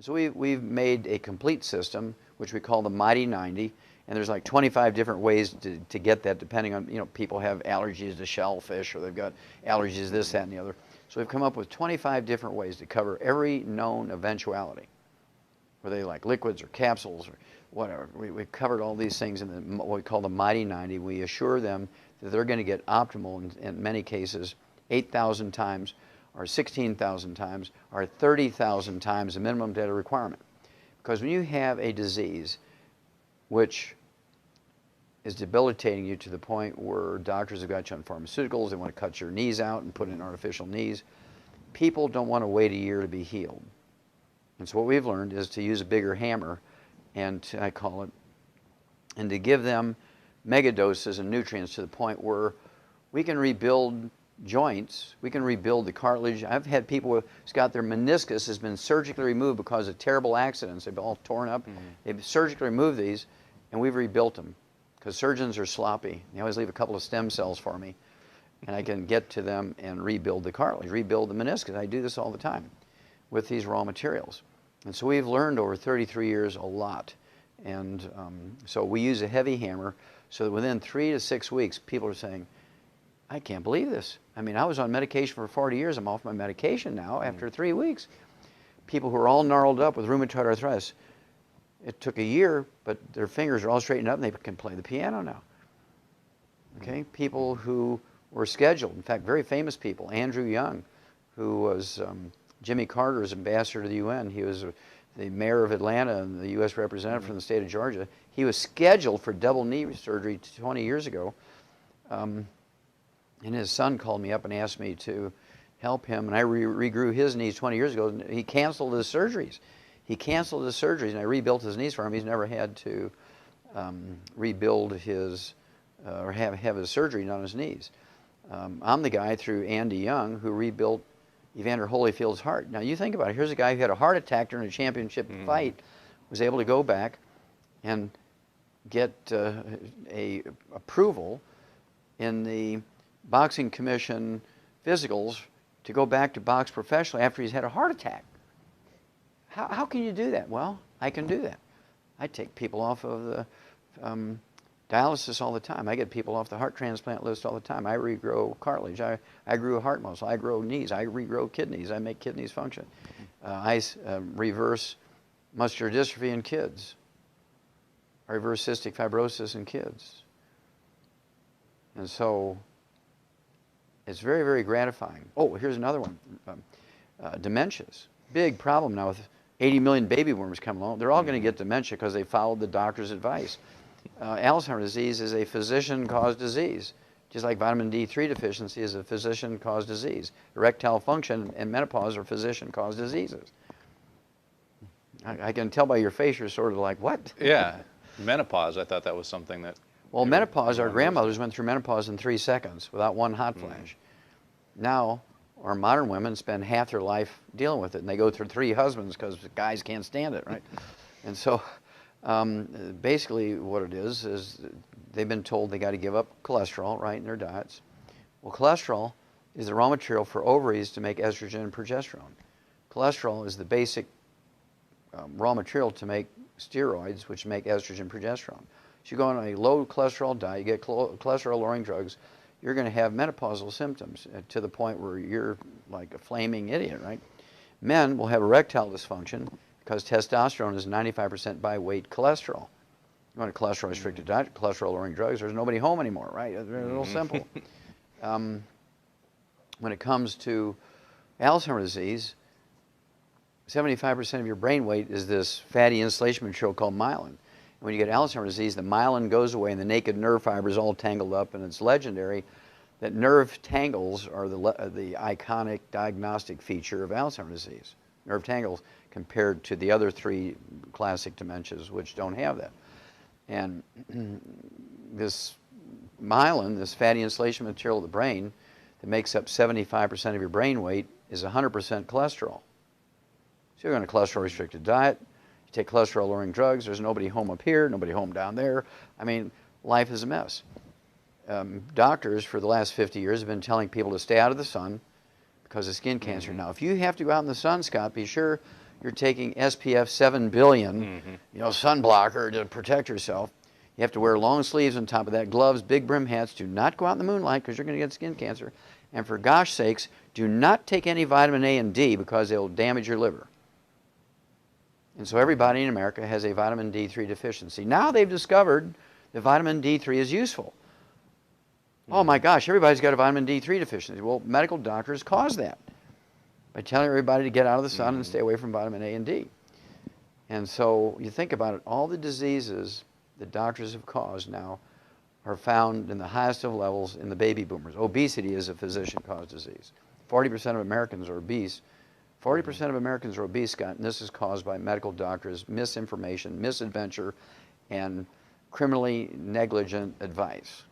So we've made a complete system, which we call the Mighty 90, and there's like 25 different ways to get that, depending on, people have allergies to shellfish, or they've got allergies to this, that, and the other. So we've come up with 25 different ways to cover every known eventuality, whether they like liquids or capsules or whatever. We've covered all these things in what we call the Mighty 90. We assure them that they're going to get optimal, in many cases, 8,000 times, or 16,000 times, or 30,000 times the minimum data requirement. Because when you have a disease which is debilitating you to the point where doctors have got you on pharmaceuticals, they want to cut your knees out and put in artificial knees, people don't want to wait a year to be healed. And so what we've learned is to use a bigger hammer, and I call it, and to give them mega doses of nutrients to the point where we can rebuild joints, we can rebuild the cartilage. I've had people who's got their meniscus has been surgically removed because of terrible accidents. They've all torn up. They've surgically removed these, and we've rebuilt them, because surgeons are sloppy. They always leave a couple of stem cells for me, and I can get to them and rebuild the cartilage, rebuild the meniscus. I do this all the time with these raw materials. And so we've learned over 33 years a lot. And so we use a heavy hammer so that within 3 to 6 weeks, people are saying, I can't believe this. I mean, I was on medication for 40 years. I'm off my medication now after 3 weeks. People who are all gnarled up with rheumatoid arthritis, it took a year, but their fingers are all straightened up and they can play the piano now. Okay, people who were scheduled, in fact, very famous people, Andrew Young, who was Jimmy Carter's ambassador to the UN. He was the mayor of Atlanta and the U.S. representative from the state of Georgia. He was scheduled for double knee surgery 20 years ago. And his son called me up and asked me to help him, and I regrew his knees 20 years ago. He canceled his surgeries. He canceled his surgeries, and I rebuilt his knees for him. He's never had to rebuild his, or have his surgery on his knees. I'm the guy through Andy Young who rebuilt Evander Holyfield's heart. Now you think about it. Here's a guy who had a heart attack during a championship fight, was able to go back and get a approval in the Boxing Commission physicals to go back to box professionally after he's had a heart attack. How can you do that? Well, I can do that. I take people off of the dialysis all the time. I get people off the heart transplant list all the time. I regrow cartilage. I grew a heart muscle. I grow knees. I regrow kidneys. I make kidneys function. I reverse muscular dystrophy in kids. I reverse cystic fibrosis in kids. And so it's very, very gratifying. Oh, here's another one. Dementias. Big problem now with 80 million baby boomers coming along. They're all going to get dementia because they followed the doctor's advice. Alzheimer's disease is a physician-caused disease, just like vitamin D3 deficiency is a physician-caused disease. Erectile function and menopause are physician-caused diseases. I can tell by your face you're sort of like, what? Yeah, menopause, I thought that was something that... Well, menopause, our grandmothers went through menopause in 3 seconds without one hot flash. Now, our modern women spend half their life dealing with it, and they go through 3 husbands because guys can't stand it, right? And so basically what it is they've been told they got to give up cholesterol, right, in their diets. Well, cholesterol is the raw material for ovaries to make estrogen and progesterone. Cholesterol is the basic raw material to make steroids, which make estrogen and progesterone. So you go on a low cholesterol diet, you get cholesterol-lowering drugs, you're going to have menopausal symptoms to the point where you're like a flaming idiot, right? Men will have erectile dysfunction because testosterone is 95% by weight cholesterol. You want a cholesterol-restricted diet, cholesterol-lowering drugs, there's nobody home anymore, right? It's real simple. When it comes to Alzheimer's disease, 75% of your brain weight is this fatty insulation material called myelin. When you get Alzheimer's disease, the myelin goes away and the naked nerve fibers all tangled up, and it's legendary that nerve tangles are the iconic diagnostic feature of Alzheimer's disease. Nerve tangles compared to the other 3 classic dementias which don't have that. And this myelin, this fatty insulation material of the brain that makes up 75% of your brain weight, is 100% cholesterol. So you're on a cholesterol-restricted diet, take cholesterol-lowering drugs, there's nobody home up here, nobody home down there. I mean, life is a mess. Doctors for the last 50 years have been telling people to stay out of the sun because of skin cancer. Now, if you have to go out in the sun, Scott, be sure you're taking SPF 7 billion, you know, sunblocker to protect yourself. You have to wear long sleeves on top of that, gloves, big brim hats. Do not go out in the moonlight because you're going to get skin cancer. And for gosh sakes, do not take any vitamin A and D because they'll damage your liver. And so everybody in America has a vitamin D3 deficiency. Now they've discovered that vitamin D3 is useful. Oh my gosh, everybody's got a vitamin D3 deficiency. Well, medical doctors cause that by telling everybody to get out of the sun and stay away from vitamin A and D. And so you think about it, all the diseases that doctors have caused now are found in the highest of levels in the baby boomers. Obesity is a physician-caused disease. 40% of Americans are obese. 40% of Americans are obese, Scott, and this is caused by medical doctors' misinformation, misadventure, and criminally negligent advice.